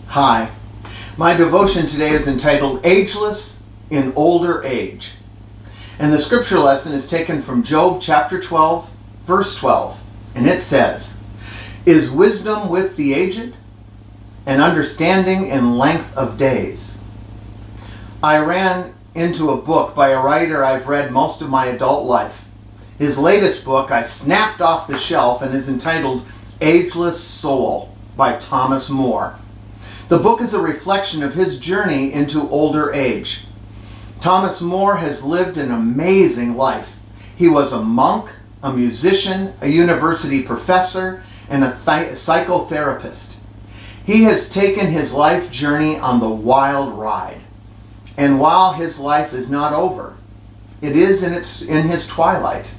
Hi. My devotion today is entitled Ageless in Older Age. And the scripture lesson is taken from Job chapter 12, verse 12. And it says, "Is wisdom with the aged, and understanding in length of days?" I ran into a book by a writer I've read most of my adult life. His latest book I snapped off the shelf and is entitled Ageless Soul by Thomas Moore. The book is a reflection of his journey into older age. Thomas Moore has lived an amazing life. He was a monk, a musician, a university professor, and a psychotherapist. He has taken his life journey on the wild ride. And while his life is not over, it is in his twilight.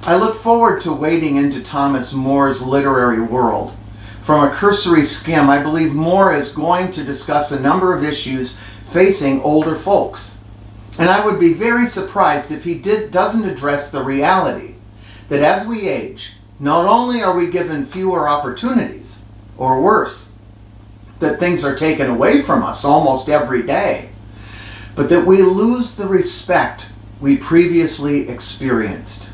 I look forward to wading into Thomas Moore's literary world. From a cursory skim, I believe Moore is going to discuss a number of issues facing older folks. And I would be very surprised if he doesn't address the reality that as we age, not only are we given fewer opportunities, or worse, that things are taken away from us almost every day, but that we lose the respect we previously experienced.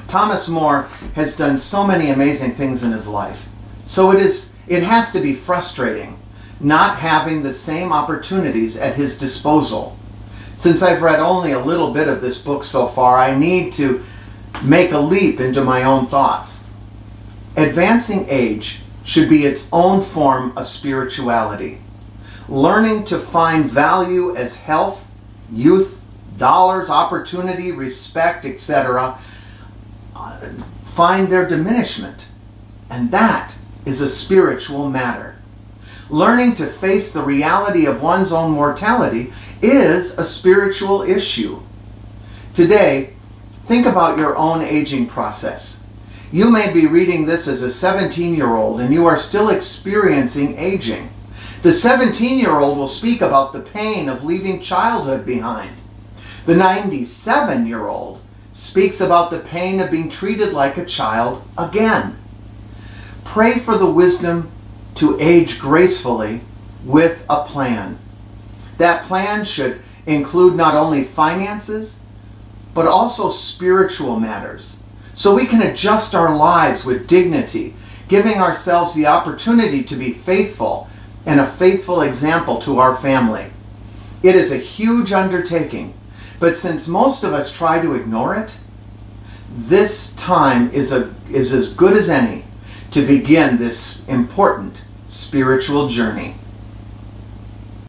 Thomas Moore has done so many amazing things in his life. So it has to be frustrating not having the same opportunities at his disposal. Since I've read only a little bit of this book so far, I need to make a leap into my own thoughts. Advancing age should be its own form of spirituality. Learning to find value as health, youth, dollars, opportunity, respect, etc., find their diminishment. And that is a spiritual matter. Learning to face the reality of one's own mortality is a spiritual issue. Today, think about your own aging process. You may be reading this as a 17-year-old and you are still experiencing aging. The 17-year-old will speak about the pain of leaving childhood behind. The 97-year-old speaks about the pain of being treated like a child again. Pray for the wisdom to age gracefully with a plan. That plan should include not only finances, but also spiritual matters, so we can adjust our lives with dignity, giving ourselves the opportunity to be faithful and a faithful example to our family. It is a huge undertaking, but since most of us try to ignore it, this time is as good as any to begin this important spiritual journey.